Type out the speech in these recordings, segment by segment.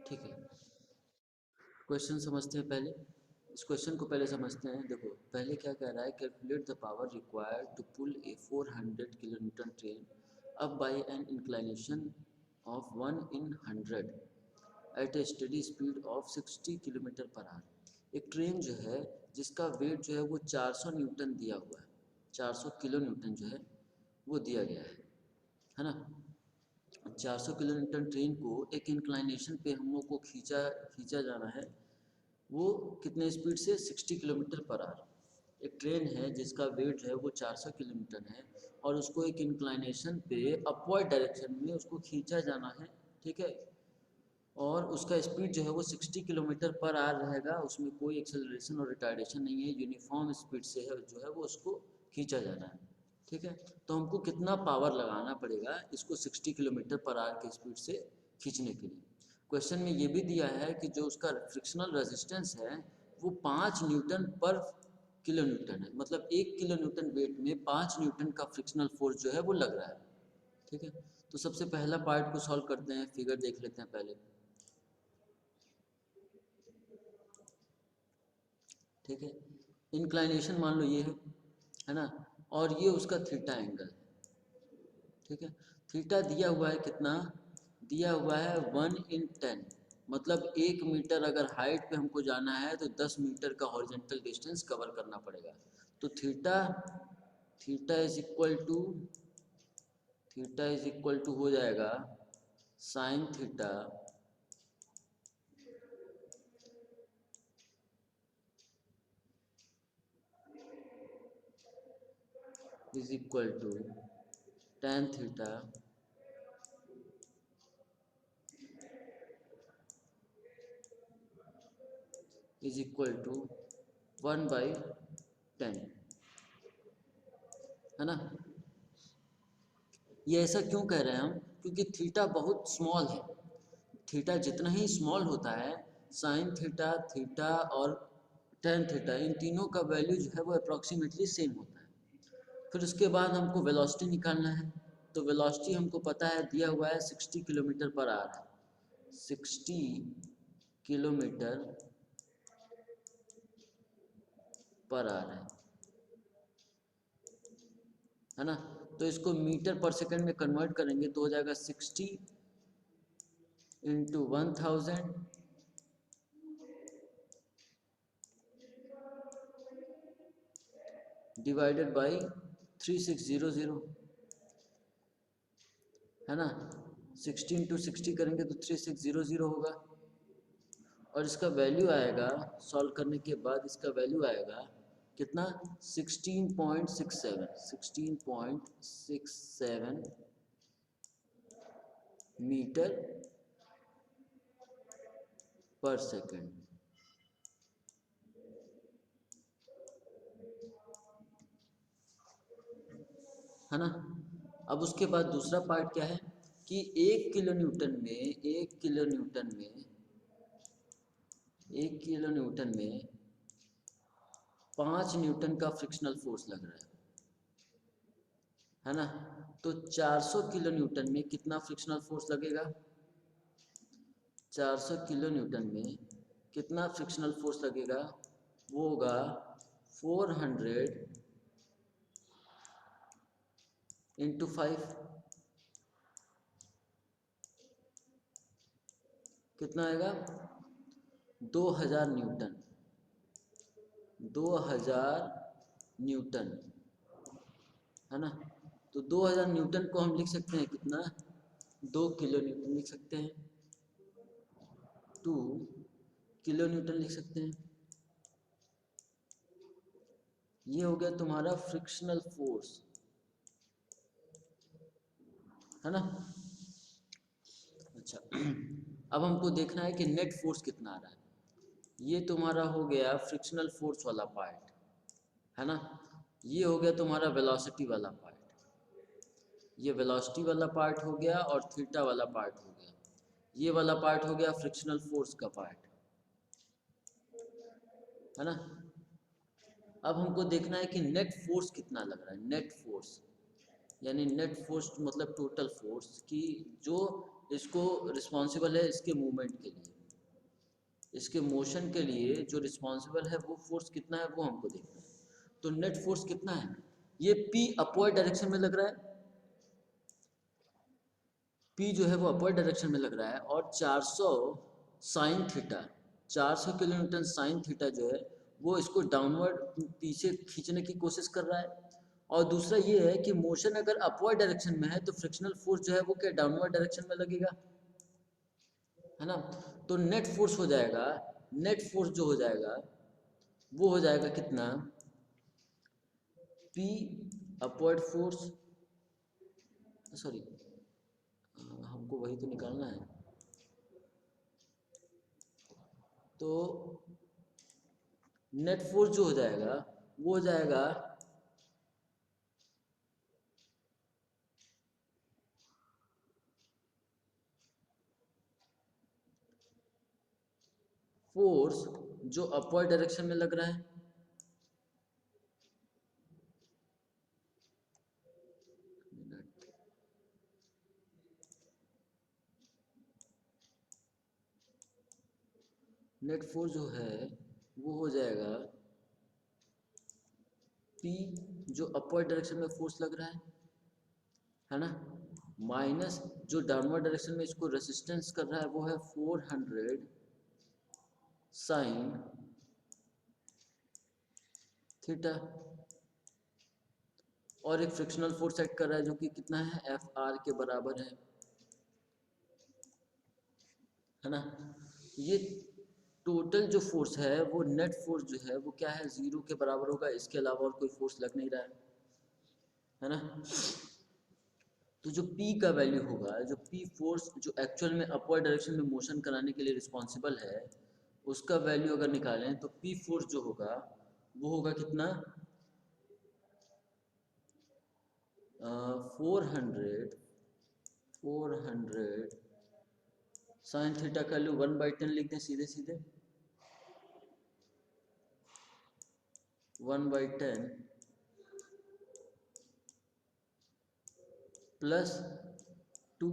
ठीक है, क्वेश्चन समझते हैं पहले। इस क्वेश्चन को पहले समझते हैं। देखो पहले क्या कह रहा है, calculate the power required to pull a 400 kilonewton train up by an inclination of 1/100 at a steady speed of 60 kilometre per hour. एक ट्रेन जो है जिसका वेट जो है वो 400 न्यूटन दिया हुआ है, 400 किलो न्यूटन जो है वो दिया गया है ना। 400 किलो न्यूटन ट्रेन को एक इंक्लाइनेशन पे हम लोग को खींचा जाना है, वो कितने स्पीड से, 60 किलोमीटर पर आवर। एक ट्रेन है जिसका वेट जो है वो 400 किलोमीटर है और उसको एक इंक्लाइनेशन पे अपवर्ड डायरेक्शन में उसको खींचा जाना है, ठीक है। और उसका स्पीड जो है वो 60 किलोमीटर पर आवर रहेगा, उसमें कोई एक्सेलरेशन और रिटार्डेशन नहीं है, यूनिफॉर्म स्पीड से है जो है वो उसको खींचा जाना है, ठीक है। तो हमको कितना पावर लगाना पड़ेगा इसको 60 किलोमीटर पर आवर की स्पीड से खींचने के लिए। क्वेश्चन में ये भी दिया है कि जो उसका फ्रिक्शनल रेजिस्टेंस है वो 5 न्यूटन पर किलो न्यूटन है, मतलब 1 किलो न्यूटन वेट में 5 न्यूटन का फ्रिक्शनल फोर्स जो है वो लग रहा है, ठीक है। तो सबसे पहला पार्ट को सॉल्व करते हैं, फिगर देख लेते हैं पहले, ठीक है। इंक्लाइनेशन मान लो ये है ना, और ये उसका थीटा एंगल, ठीक है। थीटा दिया हुआ है कितना, दिया हुआ है 1/10, मतलब 1 मीटर अगर हाइट पे हमको जाना है तो 10 मीटर का हॉरिजेंटल डिस्टेंस कवर करना पड़ेगा। तो theta theta is equal to हो जाएगा sine theta is equal to tan theta is equal to 1/10, है ना। ये ऐसा क्यों कह रहे हैं हम, क्योंकि थीटा बहुत स्मॉल है। थीटा जितना ही स्मॉल होता है, साइन थीटा, थीटा और टेन थीटा, इन तीनों का वैल्यू जो है वो अप्रॉक्सीमेटली सेम होता है। फिर उसके बाद हमको वेलोसिटी निकालना है। तो वेलोसिटी हमको पता है, दिया हुआ है 60 किलोमीटर पर आवर है, 60 किलोमीटर पर आवर है ना। तो इसको मीटर पर सेकंड में कन्वर्ट करेंगे तो हो जाएगा 60 इंटू 1000 डिवाइडेड बाई 3600, है ना। 60 इंटू 60 करेंगे तो 3600 होगा। और इसका वैल्यू आएगा, सॉल्व करने के बाद इसका वैल्यू आएगा कितना, 16.67 मीटर पर सेकंड, है ना। अब उसके बाद दूसरा पार्ट क्या है कि 1 किलो न्यूटन में 5 न्यूटन का फ्रिक्शनल फोर्स लग रहा है ना। तो 400 किलो न्यूटन में कितना फ्रिक्शनल फोर्स लगेगा, 400 किलो न्यूटन में कितना फ्रिक्शनल फोर्स लगेगा, वो होगा 400 इंटू 5, कितना आएगा, 2000 न्यूटन, 2000 न्यूटन, है ना। तो 2000 न्यूटन को हम लिख सकते हैं कितना, 2 किलो न्यूटन लिख सकते हैं, 2 किलो न्यूटन लिख सकते हैं। ये हो गया तुम्हारा फ्रिक्शनल फोर्स, है ना। अच्छा अब हमको देखना है कि नेट फोर्स कितना आ रहा है। ये तुम्हारा हो गया फ्रिक्शनल फोर्स वाला पार्ट, है ना। ये हो गया तुम्हारा वेलोसिटी वाला पार्ट, ये वेलोसिटी वाला पार्ट हो गया और थीटा वाला पार्ट हो गया। ये वाला पार्ट हो गया फ्रिक्शनल फोर्स का पार्ट, है ना। अब हमको देखना है कि नेट फोर्स कितना लग रहा है, नेट फोर्स यानी नेट फोर्स मतलब टोटल फोर्स की जो इसको रिस्पॉन्सिबल है इसके मूवमेंट के लिए। इसके मोशन के लिए जो रिस्पॉन्सिबल है वो फोर्स कितना है वो हमको देखना है। तो नेट फोर्स कितना है, ये P अपवर्ड डायरेक्शन में लग रहा है, P जो है वो अपवर्ड डायरेक्शन में लग रहा है, और 400 sine theta, 400 kilo Newton sine theta जो है वो इसको डाउनवर्ड पीछे खींचने की कोशिश कर रहा है। और दूसरा ये है कि मोशन अगर अपवर्ड डायरेक्शन में है तो फ्रिक्शनल फोर्स जो है वो क्या डाउनवर्ड डायरेक्शन में लगेगा, है ना। तो नेट फोर्स हो जाएगा, नेट फोर्स जो हो जाएगा वो हो जाएगा कितना, P अपवर्ड फोर्स, सॉरी हमको वही तो निकालना है। तो नेट फोर्स जो हो जाएगा वो हो जाएगा फोर्स जो अपवर्ड डायरेक्शन में लग रहा है, नेट फोर्स जो है वो हो जाएगा P जो अपवर्ड डायरेक्शन में फोर्स लग रहा है ना, माइनस जो डाउनवर्ड डायरेक्शन में इसको रेसिस्टेंस कर रहा है वो है 400 साइन थीटा, और एक फ्रिक्शनल फोर्स एक्ट कर रहा है जो कि कितना है Fr के बराबर है ना। ये टोटल जो फोर्स है वो नेट फोर्स जो है वो क्या है, 0 के बराबर होगा, इसके अलावा और कोई फोर्स लग नहीं रहा है ना। तो जो P का वैल्यू होगा, जो P फोर्स जो एक्चुअल में अपवर्ड डायरेक्शन में मोशन कराने के लिए रिस्पॉन्सिबल है, उसका वैल्यू अगर निकालें तो P फोर्स जो होगा वो होगा कितना, 400 साइन थीटा का वैल्यू 1/10 लिख दें सीधे सीधे, 1/10 प्लस 2,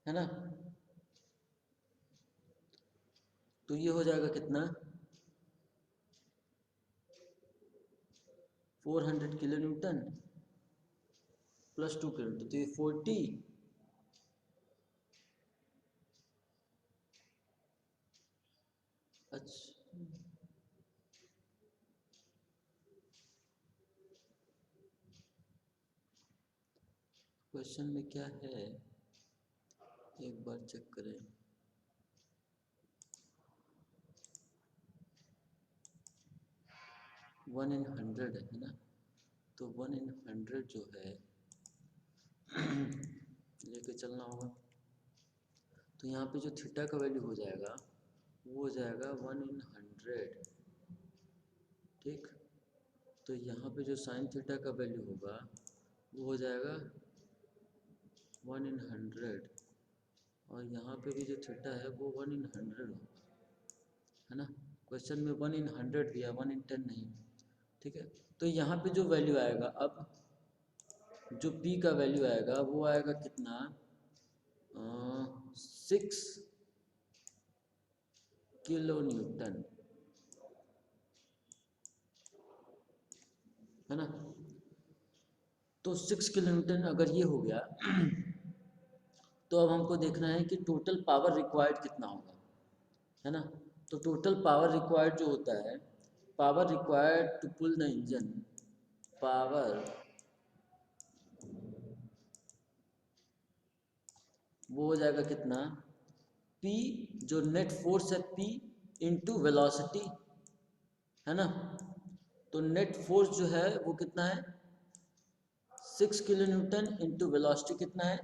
है ना। तो ये हो जाएगा कितना, 400 kilo Newton plus 2 kilo Newton, तो ये 40, अच्छा क्वेश्चन में क्या है एक बार चेक करें। 1/100 है ना, तो 1/100 जो है लेके चलना होगा। तो यहाँ पे जो थीटा का वैल्यू हो जाएगा वो हो जाएगा 1/100, ठीक। तो यहाँ पे जो साइन थीटा का वैल्यू होगा वो हो जाएगा 1/100, और यहाँ पे भी जो थीटा है वो 1/100 होगा, है ना। क्वेश्चन में 1/100 दिया, 1/10 नहीं, ठीक है। तो यहाँ पे जो वैल्यू आएगा, अब जो P का वैल्यू आएगा वो आएगा कितना, 6 किलो न्यूटन, है ना। तो 6 किलो न्यूटन अगर ये हो गया तो अब हमको देखना है कि टोटल पावर रिक्वायर्ड कितना होगा, है ना। तो टोटल पावर रिक्वायर्ड जो होता है, power required to pull the engine, power वो हो जाएगा कितना, P जो नेट फोर्स है P इंटू वेलोसिटी, है ना। तो नेट फोर्स जो है वो कितना है, 6 किलो न्यूटन इंटू वेलोसिटी कितना है।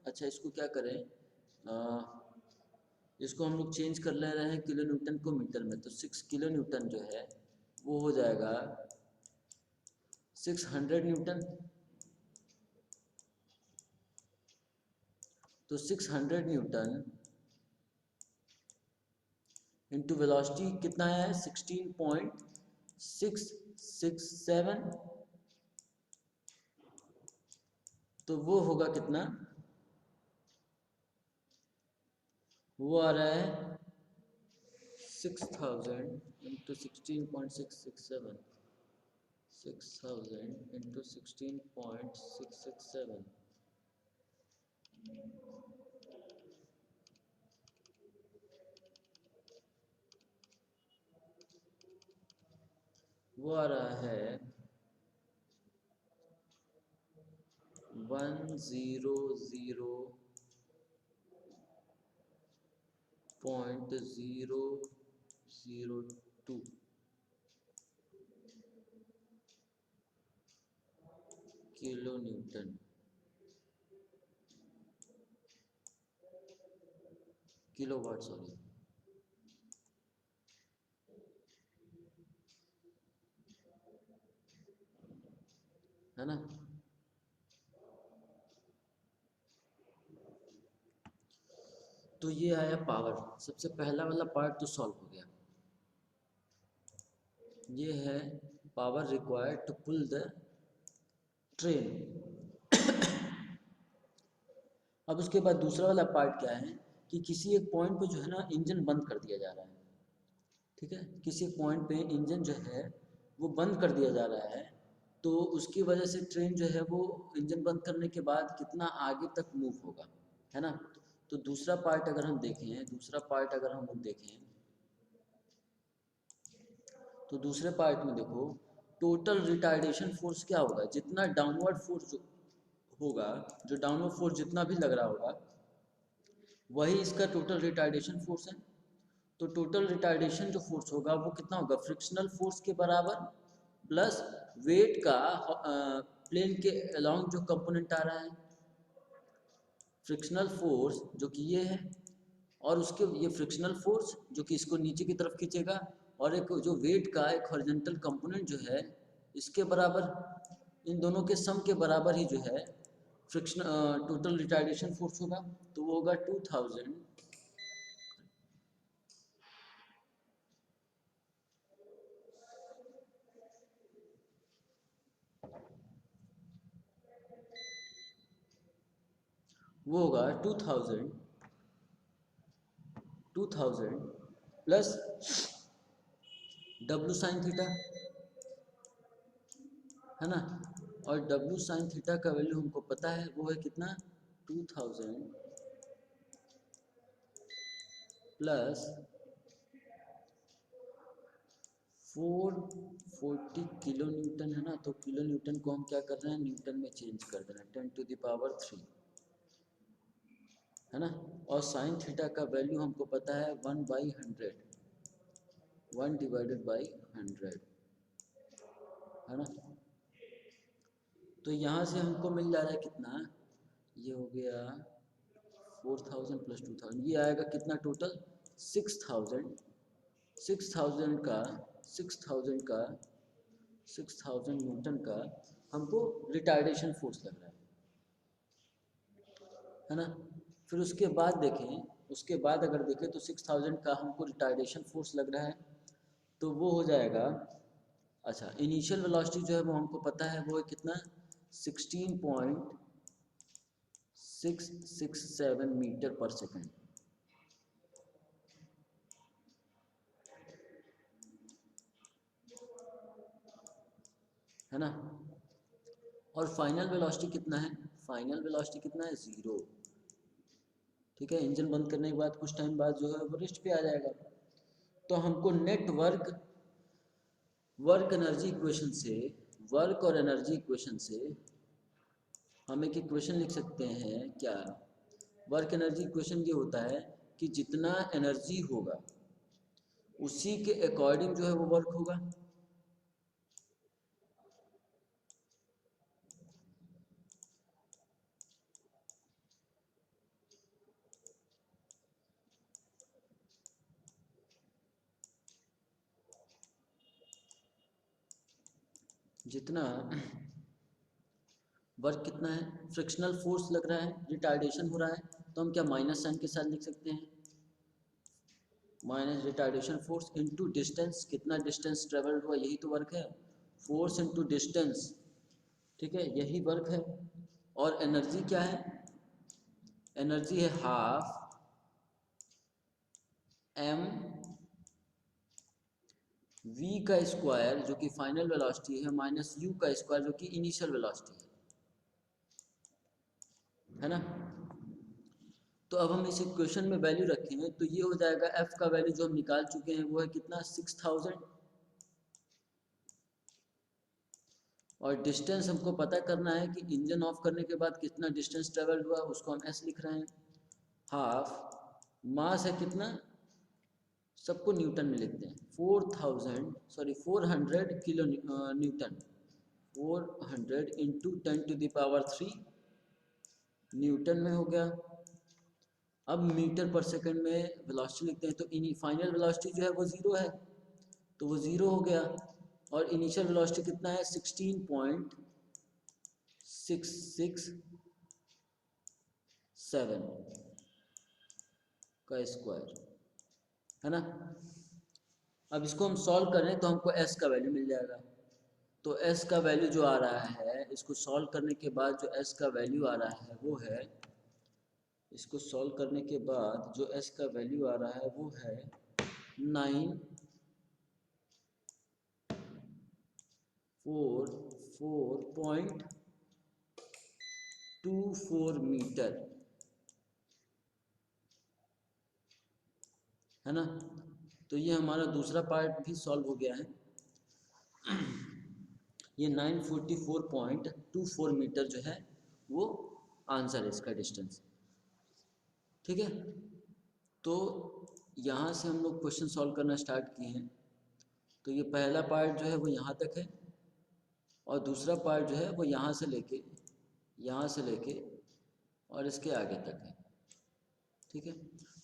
अच्छा इसको क्या करें, इसको हम लोग चेंज कर ले रहे हैं किलो न्यूटन को मीटर में, तो 6 किलो न्यूटन जो है वो हो जाएगा 600 न्यूटन। तो 600 न्यूटन इंटू वेलोसिटी कितना है, 16.667, तो वो होगा कितना, वो आ रहा है 6000 into 16.667, 6000 into 16.667, वो आ रहा है 100.002 kilo newton, kilo watt sorry, है ना। तो ये आया पावर, सबसे पहला वाला पार्ट तो सॉल्व हो गया। ये है power required to pull the train. अब उसके बाद दूसरा वाला पार्ट क्या है कि किसी एक पॉइंट पे जो है ना इंजन बंद कर दिया जा रहा है, ठीक है, किसी एक पॉइंट पे इंजन जो है वो बंद कर दिया जा रहा है, तो उसकी वजह से ट्रेन जो है वो इंजन बंद करने के बाद कितना आगे तक मूव होगा, है ना। तो दूसरा पार्ट अगर हम देखें, दूसरा पार्ट अगर हम लोग देखें तो दूसरे पार्ट में देखो टोटल रिटार्डेशन फोर्स क्या होगा, जितना डाउनवर्ड फोर्स होगा, जो डाउनवर्ड फोर्स जितना भी लग रहा होगा वही इसका टोटल रिटार्डेशन फोर्स है। तो टोटल रिटार्डेशन जो फोर्स होगा वो कितना होगा, फ्रिक्शनल फोर्स के बराबर प्लस वेट का प्लेन के अलोंग जो कंपोनेंट आ रहा है, फ्रिक्शनल फोर्स जो कि ये है, और उसके ये फ्रिक्शनल फोर्स जो कि इसको नीचे की तरफ खींचेगा, और एक जो वेट का एक हॉरिजॉन्टल कंपोनेंट जो है इसके बराबर, इन दोनों के सम के बराबर ही जो है फ्रिक्शन टोटल रिटार्डेशन फोर्स होगा। तो वो होगा 2000 वो होगा 2000 प्लस डब्ल्यू साइन थीटा, है ना। और डब्ल्यू साइन थीटा का वैल्यू हमको पता है, वो है कितना, 2000 प्लस 440 किलो न्यूटन, है ना। तो किलो न्यूटन को हम क्या कर रहे हैं, न्यूटन में चेंज कर दे रहे हैं, 10⁻3, है ना। और साइन थीटा का वैल्यू हमको पता है 1/100, 1/100, है ना। तो यहाँ से हमको मिल जा रहा है कितना, ये हो गया 4000 प्लस 2000, ये आएगा कितना टोटल 6000, 6000 का 6000 का 6000 न्यूटन का हमको रिटार्डेशन फोर्स लग रहा है ना। फिर उसके बाद देखें, उसके बाद अगर देखें तो 6000 का हमको रिटार्डेशन फोर्स लग रहा है, तो वो हो जाएगा, अच्छा इनिशियल वेलोसिटी जो है वो हमको पता है, वो है कितना 16.667 मीटर पर सेकेंड, है ना। और फाइनल वेलोसिटी कितना है, फाइनल वेलोसिटी कितना है, 0, ठीक है। इंजन बंद करने के बाद कुछ टाइम बाद जो है वो रेस्ट पे आ जाएगा। तो हमको net work, work energy equation से, वर्क और एनर्जी इक्वेशन से हम एक इक्वेशन लिख सकते हैं क्या, वर्क एनर्जी इक्वेशन ये होता है कि जितना एनर्जी होगा उसी के अकॉर्डिंग जो है वो वर्क होगा। जितना वर्क कितना है, फ्रिक्शनल फोर्स लग रहा है, रिटार्डेशन हो रहा है, तो हम क्या माइनस साइन के साथ लिख सकते हैं, minus retardation force into distance, कितना डिस्टेंस ट्रेवल्ड हुआ यही तो वर्क है, फोर्स इनटू डिस्टेंस, ठीक है, यही वर्क है। और एनर्जी क्या है, एनर्जी है 12 m v का स्क्वायर जो कि फाइनल वेलोसिटी है माइनस u का स्क्वायर जो कि इनिशियल वेलोसिटी है ना। तो अब हम इस इक्वेशन में वैल्यू रखेंगे तो ये हो जाएगा f का वैल्यू जो हम निकाल चुके हैं वो है कितना 6000, और डिस्टेंस हमको पता करना है कि इंजन ऑफ करने के बाद कितना डिस्टेंस ट्रेवल हुआ, उसको हम s लिख रहे हैं। हाफ मास है कितना, सबको न्यूटन में लिखते हैं, 400 किलो न्यूटन, 400 इंटू 10⁻³ न्यूटन में हो गया। अब मीटर पर सेकंड में वेलोसिटी लिखते हैं, तो फाइनल वेलोसिटी जो है वो 0 है, तो वो 0 हो गया, और इनिशियल वेलोसिटी कितना है 16.667 का स्क्वायर, है ना। अब इसको हम सॉल्व करें तो हमको s का वैल्यू मिल जाएगा। तो s का वैल्यू जो आ रहा है, इसको सॉल्व करने के बाद जो s का वैल्यू आ रहा है वो है, इसको सॉल्व करने के बाद जो s का वैल्यू आ रहा है वो है 944.24 मीटर, है ना। तो ये हमारा दूसरा पार्ट भी सॉल्व हो गया है। ये 944.24 मीटर जो है वो आंसर है इसका डिस्टेंस, ठीक है। तो यहाँ से हम लोग क्वेश्चन सॉल्व करना स्टार्ट किए हैं। तो ये पहला पार्ट जो है वो यहाँ तक है, और दूसरा पार्ट जो है वो यहाँ से लेके और इसके आगे तक है, ठीक है।